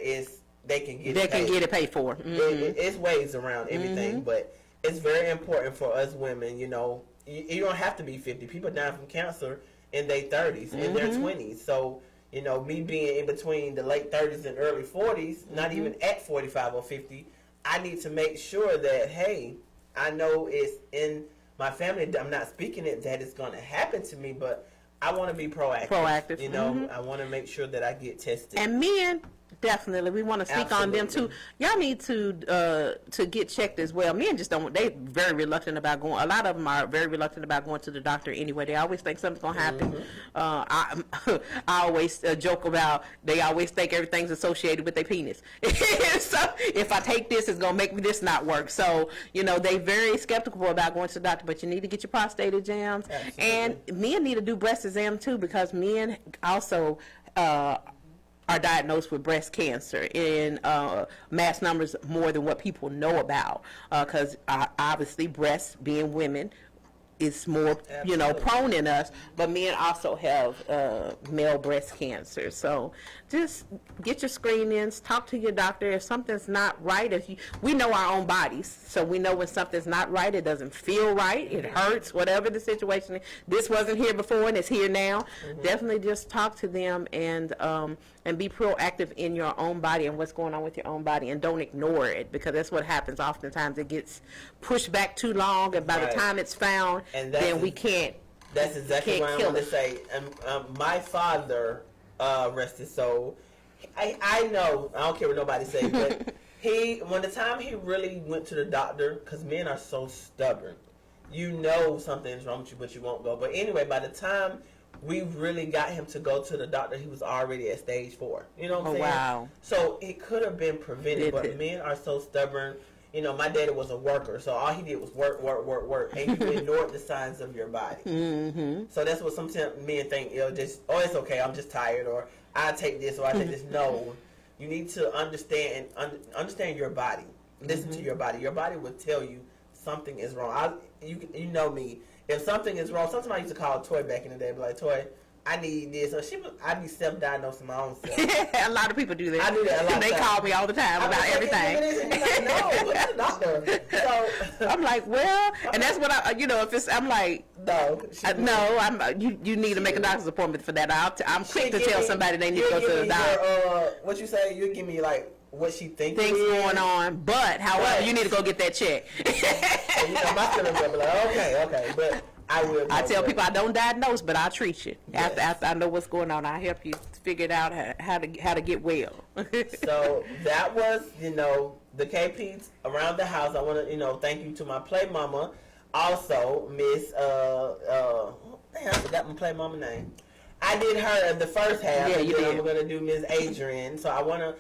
they can get it paid for. It's ways around everything, but it's very important for us women. You don't have to be 50. People die from cancer in their 30s, in their 20s. So, me being in between the late 30s and early 40s, not even at 45 or 50, I need to make sure that, hey, I know it's in my family. I'm not speaking it that it's going to happen to me, but I want to be proactive. You know, I want to make sure that I get tested. And men, definitely, we want to speak on them too. Y'all need to get checked as well. Men just don't. They very reluctant about going. A lot of them are very reluctant about going to the doctor anyway. They always think something's gonna happen. I always joke about. They always think everything's associated with their penis. So if I take this, it's gonna make me this not work. So you know they very skeptical about going to the doctor. But you need to get your prostate exams, and men need to do breast exam too, because men also. Are diagnosed with breast cancer in mass numbers more than what people know about, because obviously breasts, being women, is more prone in us, but men also have male breast cancer. So just get your screenings, talk to your doctor if something's not right. We know our own bodies, so we know when something's not right. It doesn't feel right, it hurts, whatever the situation is. This wasn't here before and it's here now. Definitely just talk to them and be proactive in your own body and what's going on with your own body, and don't ignore it, because that's what happens. Oftentimes it gets pushed back too long, and by the time it's found, then we can't. That's exactly what I want to say. My father, rest his soul, I know, I don't care what nobody say, but when the time he really went to the doctor, because men are so stubborn, you know something's wrong with you, but you won't go. But anyway, by the time we really got him to go to the doctor, he was already at stage 4. You know what I'm saying? Wow. So it could have been prevented, but men are so stubborn. You know, my daddy was a worker, so all he did was work, and you ignored the signs of your body. So that's what sometimes men think, it's okay, I'm just tired, or I take this, or I take this. No, you need to understand your body. Listen to your body. Your body will tell you something is wrong. You know me. If something is wrong, sometimes I used to call Toy back in the day, be like, Toy, I need this. Or I'd be self-diagnosing my own self. A lot of people do that. I do that a lot. They call me all the time about everything. Like, no, what's the doctor? So I'm like, well, and that's what if it's, I'm like, you need to make a doctor's appointment for that. I'm quick to tell somebody they need to go to the doctor. What you say? You give me like what she thinks going on, but however, you need to go get that check. And, my feelings will be like, okay, but I will. I tell people I don't diagnose, but I'll treat you. Yes. After I know what's going on, I'll help you figure it out how to get well. So that was, the KPs around the house. I want to, thank you to my play mama. Also, Miss, I forgot my play mama name. I did her in the first half. Yeah, and you then did. I'm going to do Miss Adrian. So I want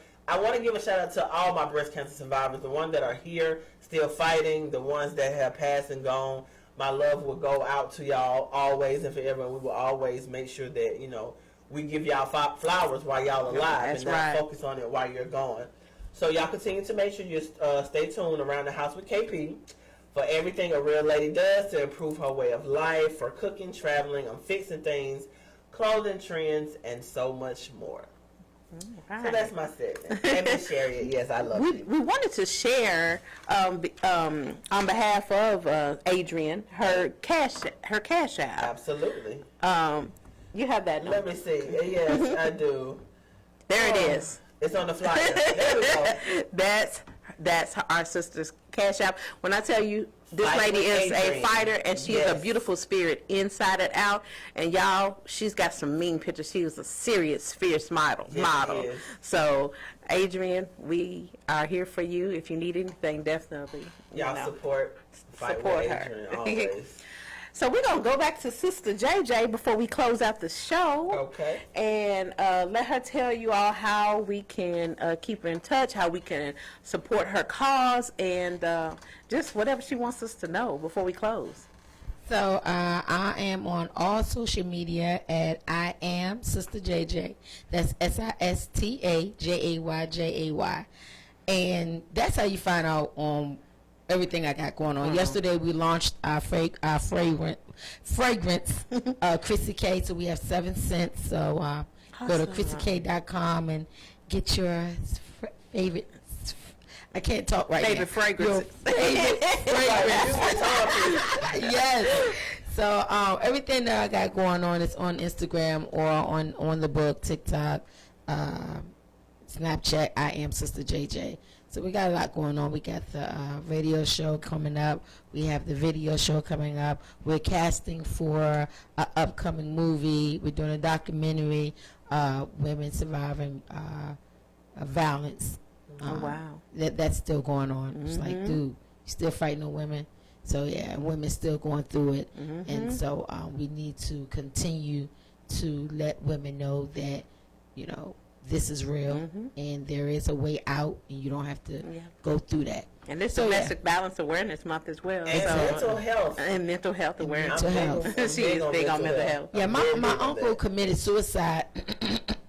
to give a shout out to all my breast cancer survivors, the ones that are here still fighting, the ones that have passed and gone. My love will go out to y'all always and forever, and we will always make sure that, we give y'all flowers while y'all alive and not focus on it while you're gone. So y'all continue to make sure you stay tuned around the house with KP for everything a real lady does to improve her way of life, for cooking, traveling, fixing things, clothing trends, and so much more. Right. So that's my segment. And Miss Sherry, yes, I love you. We wanted to share on behalf of Adrian her cash out. Absolutely. You have that number. Let me see. Yes, I do. There it is. It's on the flyer. There we go. That's our sister's cash out. When I tell you, this lady is a fighter, and she's a beautiful spirit inside and out. And y'all, she's got some mean pictures. She was a serious, fierce model. So, Adrian, we are here for you. If you need anything, definitely. Y'all support her. Adrian, always. So we're going to go back to Sister Jayjay before we close out the show. Okay. And let her tell you all how we can keep her in touch, how we can support her cause, and just whatever she wants us to know before we close. So I am on all social media at I am Sister Jayjay. That's SistaJayjay. And that's how you find out on everything I got going on. Yesterday we launched our fragrance, Chrissy K. So we have 7 scents. So go to ChrissyK.com and get your favorite. I can't talk right favorite now. Fragrance. Favorite fragrance. Yes. So everything that I got going on is on Instagram or on the book, TikTok, Snapchat. I am Sister Jayjay. So we got a lot going on. We got the radio show coming up. We have the video show coming up. We're casting for an upcoming movie. We're doing a documentary, women surviving violence. Oh, wow. That's still going on. It's like, dude, you still fighting the women. So, yeah, women still going through it. And so we need to continue to let women know that, you know, this is real and there is a way out and you don't have to go through that. And this Domestic Violence Awareness Month as well. And mental health. And mental health awareness. Mental health. She is big on mental health. Yeah, my uncle committed suicide.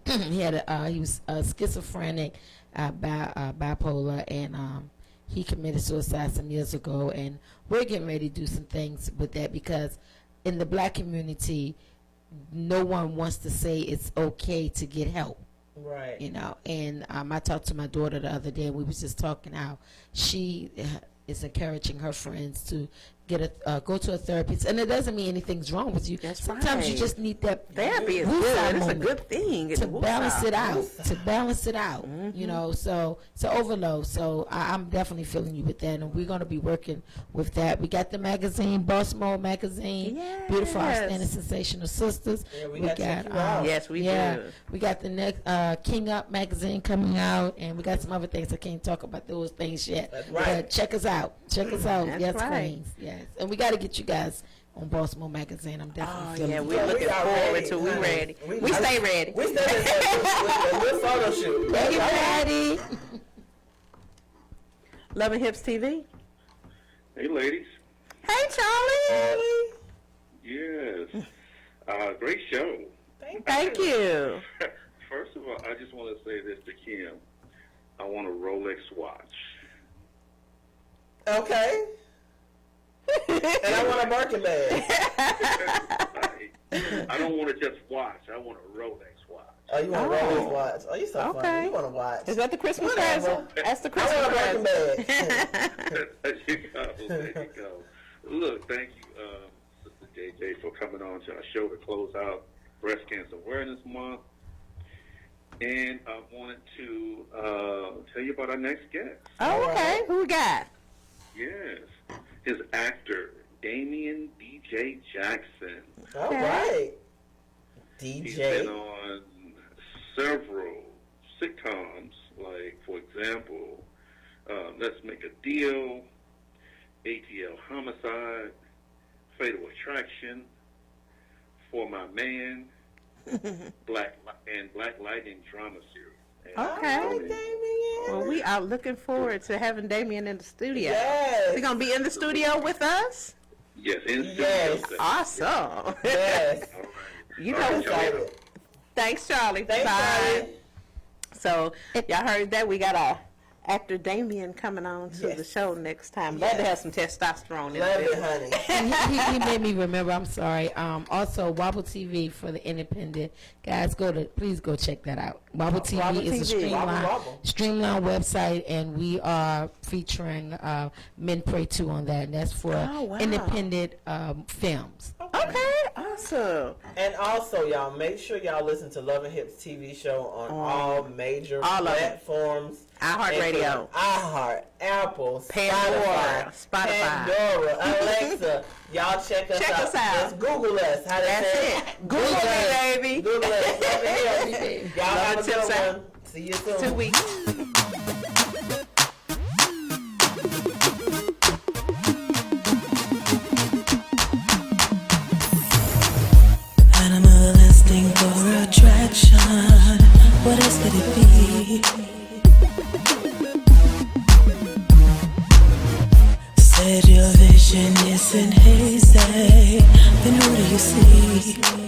He was schizophrenic, bipolar, and he committed suicide some years ago. And we're getting ready to do some things with that because in the black community, no one wants to say it's okay to get help. Right. You know, and I talked to my daughter the other day, and we was just talking how she is encouraging her friends to get go to a therapist, and it doesn't mean anything's wrong with you. That's Sometimes right. you just need that Therapy is woosah good. It's a moment good thing. to balance it out. To balance it out, you know. So overload. So I'm definitely feeling you with that, and we're going to be working with that. We got the magazine, Boss Mode magazine, Yes. Beautiful, Outstanding, Sensational Sisters. Yeah, we gotta check you out. Yes, we do. We got the next King Up magazine coming out, and we got some other things. I can't talk about those things yet. That's right. But check us out. Check us out. That's Yes, right. Queens. Yes, and we got to get you guys on Baltimore magazine. I'm definitely feeling Yeah, you. we're looking forward to. We honey. ready. We stay ready. We stay with a photo shoot. Are you ready? Love and Hips TV. Hey, ladies. Hey, Charlie. Yes. Great show. Thank you. First of all, I just want to say this to Kim. I want a Rolex watch. Okay. And I want a Birkin bag. I don't want to just watch. I want a Rolex watch. Oh, you want a Rolex watch? Oh, you so Okay. funny. You want a watch? Is that the Christmas Whatever. present? That's the I Christmas want a Birkin present. bag. There you go. There you go. Look, thank you, Sister Jayjay, for coming on to our show to close out Breast Cancer Awareness Month. And I wanted to tell you about our next guest. Oh, okay. Who we got? Yes. His actor, Damian DJ Jackson. All right. He's DJ. been on several sitcoms, like, for example, Let's Make a Deal, ATL Homicide, Fatal Attraction, For My Man, Black Lightning drama series. And Okay. Damien. Well, we are looking forward to having Damien in the studio. Yes. He's going to be in the studio with us? Yes, in Yes. studio. Awesome. Yes. All right. You All know, right, y'all. Excited. thanks, Charlie. Thanks, Bye. Charlie. So, y'all heard that. We got our actor Damien coming on to Yes. the show next time. Love to have some testosterone in Love it. it, honey. And he made me remember. I'm sorry. Also, Wobble TV for the independent guys. Please go check that out. Wobble TV Wobble is a TV. Wobble. streamlined website, and we are featuring Men Pray 2 on that, and that's for Oh, wow. independent films. Okay, awesome. And also, y'all, make sure y'all listen to Love and Hips TV show on all major all of it. platforms. iHeartRadio. iHeart, Apple, Pandora, Spotify. Pandora, Alexa. Y'all check us Check out. us out. Just Google us. How they That's say it. Google me, baby. Google us. Love and Hips. Y'all Love have a and Tips good out. one. See you soon. 2 weeks. Animalistic for attraction. What else could it be? Said your vision isn't hazy. Then who do you see?